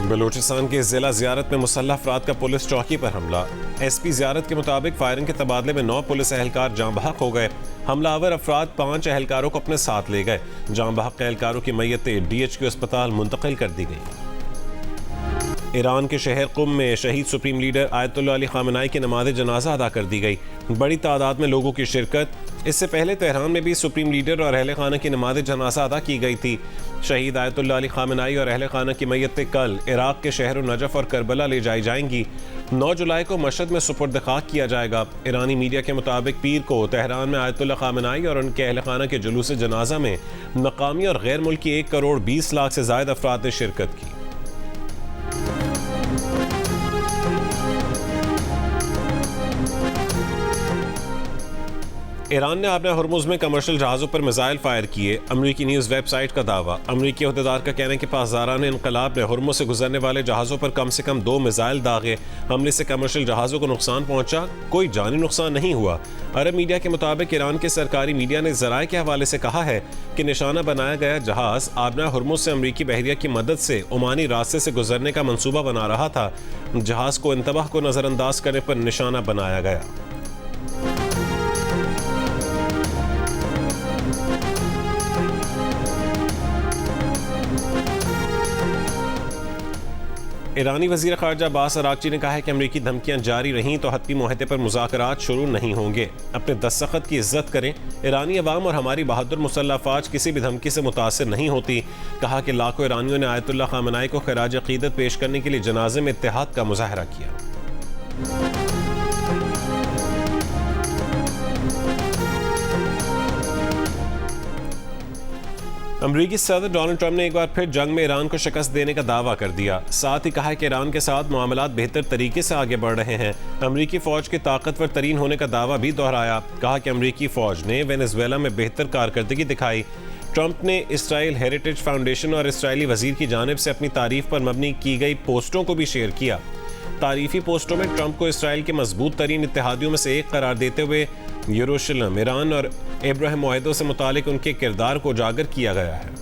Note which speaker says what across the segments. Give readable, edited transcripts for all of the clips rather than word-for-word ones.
Speaker 1: बलूचिस्तान के जिला ज़ियारत में मुसल्लह अफराद का पुलिस चौकी पर हमला। SP ज़ियारत के मुताबिक फायरिंग के तबादले में 9 पुलिस एहलकार जाँ बहक हो गए। हमलावर अफराद 5 एहलकारों को अपने साथ ले गए। जाँ बहक एहलकारों की मैयतें DHQ अस्पताल मुंतकिल कर दी गई। ईरान के शहर कुम में शहीद supreme leader Ayatollah Ali Khamenei की नमाज जनाजा अदा कर दी गई। बड़ी तादाद में लोगों की शिरकत। इससे पहले तेहरान में भी सुप्रीम लीडर और अहले खाना की नमाज जनाजा अदा की गई थी। शहीद आयतुल्लाह अली खामेनी और अहले खाना की मैयतें कल इराक के शहर नजफ और करबला ले जाई जाएंगी। 9 जुलाई को मशहद में सुपुर्द खाक किया जाएगा। ईरानी मीडिया के मुताबिक पीर को तेहरान में आयतुल्लाह खामेनी और उनके अहले खाना के जुलूस जनाजा में मकामी और गैर मुल्की 1 करोड़ 20 लाख से ज़ायद अफराद ने शिरकत की। ईरान ने आबना हुर्मुज़ में कमर्शियल जहाज़ों पर मिसाइल फायर किए। अमरीकी न्यूज़ वेबसाइट का दावा। अमरीकी अहदेदार का कहना है कि पासदारान इनकलाब ने हुर्मुज़ से गुजरने वाले जहाज़ों पर कम से कम 2 मिसाइल दागे। हमले से कमर्शियल जहाज़ों को नुकसान पहुंचा, कोई जानी नुकसान नहीं हुआ। अरब मीडिया के मुताबिक ईरान के सरकारी मीडिया ने ज़राए के हवाले से कहा है कि निशाना बनाया गया जहाज़ आबना हुर्मुज़ से अमरीकी बहरिया की मदद से ओमानी रास्ते से गुजरने का मंसूबा बना रहा था। जहाज़ को इंतबाह को नज़रअंदाज करने पर निशाना बनाया गया। ईरानी वज़ीर ख़ारजा अब्बास अराग़ची ने कहा है कि अमरीकी धमकियां जारी रहीं तो हतमी मुआहदे पर मुज़ाकरात शुरू नहीं होंगे। अपने दस्तखत की इज्जत करें। ईरानी अवाम और हमारी बहादुर मुसल्लह अफ़वाज किसी भी धमकी से मुतासिर नहीं होती। कहा कि लाखों ईरानियों ने आयतुल्लाह खामेनी को ख़िराज अक़ीदत पेश करने के लिए जनाजे में इत्तेहाद का मुज़ाहरा किया। अमरीकी सदर डोनाल्ड ट्रंप ने एक बार फिर जंग में ईरान को शिकस्त देने का दावा कर दिया। साथ ही कहा कि ईरान के साथ मामलात बेहतर तरीके से आगे बढ़ रहे हैं। अमरीकी फ़ौज के ताकतवर तरीन होने का दावा भी दोहराया। कहा कि अमरीकी फ़ौज ने वेनेजुएला में बेहतर कारकर्दगी दिखाई। ट्रंप ने इसराइल हेरिटेज फाउंडेशन और इसराइली वज़ीर की जानिब से अपनी तारीफ पर मबनी की गई पोस्टों को भी शेयर किया। तारीफी पोस्टों में ट्रंप को इसराइल के मजबूत तरीन इत्तेहादियों में से एक करार देते हुए यरूशलेम, ईरान और इब्राहिम मुआहदों से मुतालिक उनके किरदार को उजागर किया गया है।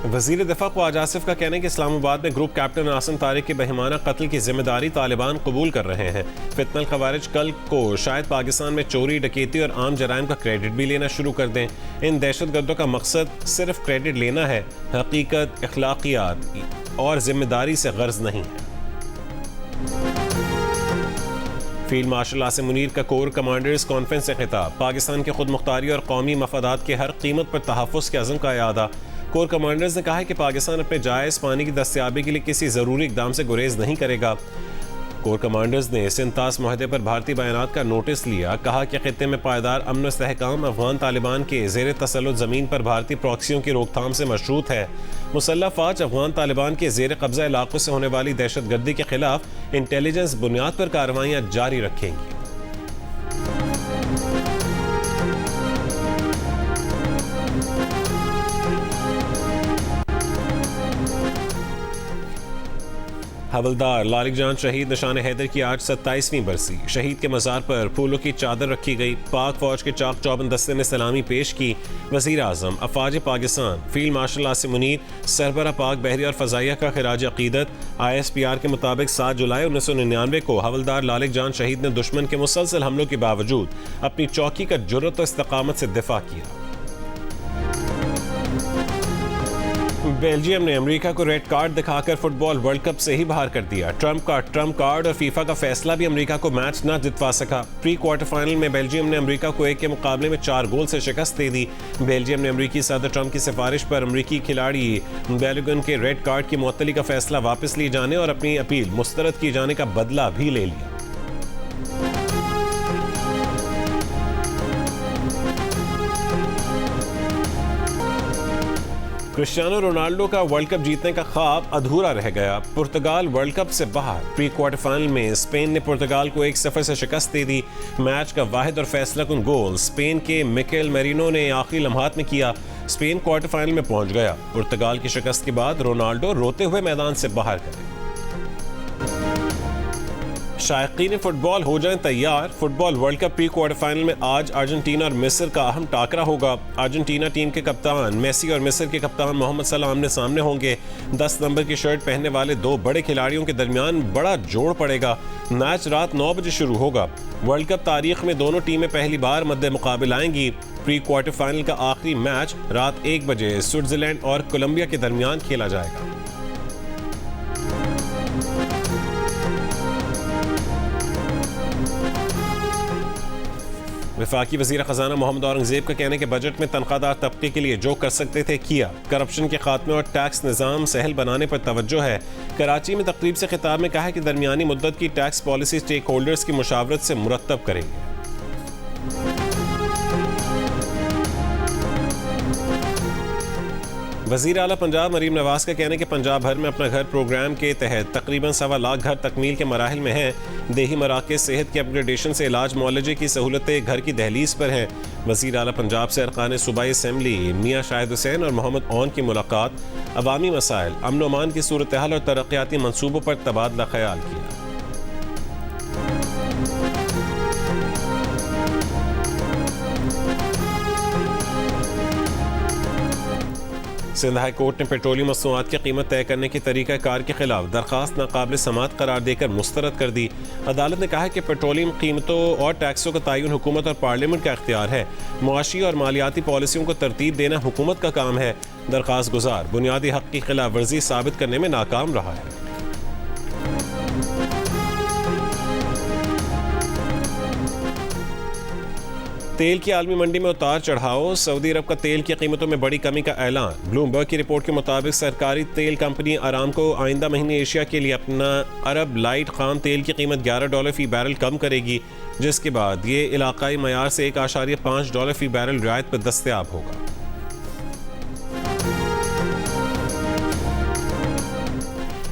Speaker 1: वज़ीर दिफ़ा ख्वाजा आसिफ का कहना है कि इस्लामाबाद में ग्रुप कैप्टन आसिम तारिक के बेहिमाना कत्ल की जिम्मेदारी तालिबान कबूल कर रहे हैं। फितनल खवारिज कल को शायद पाकिस्तान में चोरी, डकैती और आम जराइम का क्रेडिट भी लेना शुरू कर दें। इन दहशतगर्दों का मकसद सिर्फ क्रेडिट लेना है, हकीकत, अखलाकियात और जिम्मेदारी से गर्ज नहीं है। फील्ड मार्शल आसिम मुनीर का कोर कमांडर्स कॉन्फ्रेंस से खिताब। पाकिस्तान की खुद मुख्तारी और कौमी मफादात के हर कीमत पर तहफ़्फ़ुज़ के अज़्म का यादा। कोर कमांडर्स ने कहा है कि पाकिस्तान अपने जायज़ पानी की दस्तयाबी के लिए किसी ज़रूरी इक़दाम से गुरेज नहीं करेगा। कोर कमांडर्स ने सिंतास मुआहदे पर भारतीय बयानात का नोटिस लिया। कहा कि खित्ते में पायदार अमन व इस्तेहकाम अफ़गान तालिबान के ज़ेर तसल्लुत ज़मीन पर भारतीय प्रॉक्सियों की रोकथाम से मशरूत है। मुसल्लह फ़ौज अफ़गान तालिबान के ज़ेर कब्ज़ा इलाक़ों से होने वाली दहशतगर्दी के खिलाफ इंटेलिजेंस बुनियाद पर कार्रवाइयाँ जारी रखेंगी। हवलदार लालिक जान शहीद निशान हैदर की आज 27वीं बरसी। शहीद के मज़ार पर फूलों की चादर रखी गई। पाक फ़ौज के चाक चौबंद दस्ते ने सलामी पेश की। वज़ीर आज़म, अफ़वाज पाकिस्तान, फील्ड मार्शल आसिम मुनीर, सरबरा पाक बहरिया और फ़ज़ाइया का ख़िराज अक़ीदत। ISPR के मुताबिक 7 जुलाई 1999 को हवलदार लालिक जान शहीद ने दुश्मन के मुसलसल हमलों के बावजूद अपनी चौकी का जुर्रत और इस्तक़ामत से दिफा किया। बेल्जियम ने अमेरिका को रेड कार्ड दिखाकर फुटबॉल वर्ल्ड कप से ही बाहर कर दिया। ट्रंप कार्ड और फीफा का फैसला भी अमेरिका को मैच न जितवा सका। प्री क्वार्टर फाइनल में बेल्जियम ने अमेरिका को 1 के मुकाबले में 4 गोल से शिकस्त दे दी। बेल्जियम ने अमेरिकी सदर ट्रंप की सिफारिश पर अमेरिकी खिलाड़ी बैलोगन के रेड कार्ड की मुअत्तली का फैसला वापस लिए जाने और अपनी अपील मुस्तरद किए जाने का बदला भी ले लिया। क्रिस्टियानो रोनाल्डो का वर्ल्ड कप जीतने का ख्वाब अधूरा रह गया। पुर्तगाल वर्ल्ड कप से बाहर। प्री क्वार्टर फाइनल में स्पेन ने पुर्तगाल को 1-0 से शिकस्त दे दी। मैच का वाहिद और फैसलाकुन गोल स्पेन के मिकेल मेरिनो ने आखिरी लम्हात में किया। स्पेन क्वार्टर फाइनल में पहुंच गया। पुर्तगाल की शिकस्त के बाद रोनाल्डो रोते हुए मैदान से बाहर गए। शायकीन फुटबॉल हो जाएं तैयार। Football world cup pre quarter final में आज अर्जेंटीना और मिस्र का अहम टाकरा होगा। अर्जेंटीना टीम के कप्तान मेसी और मिस्र के कप्तान मोहम्मद सलाह आमने सामने होंगे। 10 नंबर की शर्ट पहनने वाले दो बड़े खिलाड़ियों के दरमियान बड़ा जोड़ पड़ेगा। मैच रात 9 बजे शुरू होगा। वर्ल्ड कप तारीख में दोनों टीमें पहली बार मद्दे मुकाबले आएंगी। प्री क्वार्टर फाइनल का आखिरी मैच रात 1 बजे स्विट्जरलैंड और कोलंबिया के दरमियान खेला जाएगा। वफाकी वज़ीर ख़ज़ाना मोहम्मद औरंगज़ेब का कहना है कि बजट में तनख्वाहदार तबके के लिए जो कर सकते थे किया। करप्शन के खात्मे और टैक्स निज़ाम सहल बनाने पर तवज्जो है। कराची में तकरीब से खिताब में कहा है कि दरमियानी मुद्दत की टैक्स पॉलिसी स्टेक होल्डर्स की मुशावरत से मुरत्तब करेंगे। वज़ीर आला पंजाब मरीम नवाज का कहना है कि पंजाब भर में अपना घर प्रोग्राम के तहत तकरीबन 1.25 लाख घर तकमील के मराहिल में हैं। देही मराकज़ सेहत के अपग्रेडेशन से इलाज मुआलजे की सहूलतें घर की दहलीज पर हैं। वज़ीर आला पंजाब से अरकान सूबाई असम्बली मियाँ शाहिद हुसैन और मोहम्मद ओन की मुलाकात। अवामी मसाइल, अमन व अमान की सूरत हाल और तरक्याती मनसूबों पर तबादला ख्याल किया। सिंध हाई कोर्ट ने पेट्रोलियम मसनूआत की कीमत तय करने की तरीक़ाकार के खिलाफ दरख्वास्त नाकाबिल समाअत करार देकर मुस्तरद कर दी। अदालत ने कहा है कि पेट्रोलियम कीमतों और टैक्सों का तयन हुकूमत और पार्लियामेंट का इख्तियार है। मुआशी और मालियाती पॉलिसियों को तरतीब देना हुकूमत का काम है। दरख्वास्त गुजार बुनियादी हक़ की खिलाफ वर्जी साबित करने में नाकाम रहा है। तेल की आलमी मंडी में उतार चढ़ाव। सऊदी अरब का तेल की कीमतों में बड़ी कमी का ऐलान। ब्लूमबर्ग की रिपोर्ट के मुताबिक सरकारी तेल कंपनी आरामको आइंदा महीने एशिया के लिए अपना अरब लाइट खाम तेल की कीमत $11 फी बैरल कम करेगी, जिसके बाद ये इलाकाई मयार से $1.5 फी बैरल रियायत पर दस्तयाब होगा।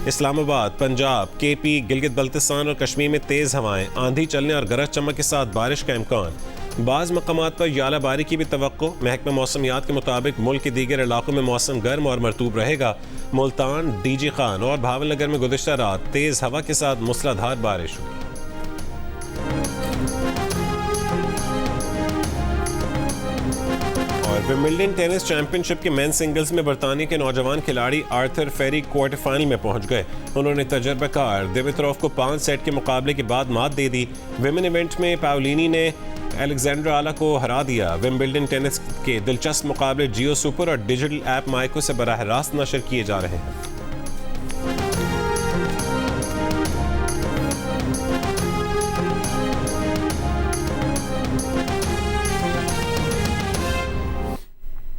Speaker 1: इस्लामाबाद, पंजाब, केपी, गिलगित बल्तिस्तान और कश्मीर में तेज़ हवाएं, आंधी चलने और गरज चमक के साथ बारिश का इम्कान। बाज़ मकामात पर यालाबारी की भी तवक्को। महकमा मौसमियात के मुताबिक मुल्क के दीगर इलाकों में मौसम गर्म और मरतूब रहेगा। मुल्तान, डीजी खान और भावलनगर में गुज़िश्ता रात तेज़ हवा के साथ मूसलाधार बारिश हुई। और विंबलडन टेनिस चैंपियनशिप के मेन सिंगल्स में बरतानिया के नौजवान खिलाड़ी आर्थर फेरी क्वार्टर फाइनल में पहुंच गए। उन्होंने तजर्बाकार दिमित्रोव को 5 सेट के मुकाबले के बाद मात दे दी। विमेन इवेंट में पाओलिनी ने अलेक्जेंड्रा आला को हरा दिया। विंबलडन टेनिस के दिलचस्प मुकाबले जियो सुपर और डिजिटल ऐप माइको से बराह रास्त नशर किए जा रहे हैं।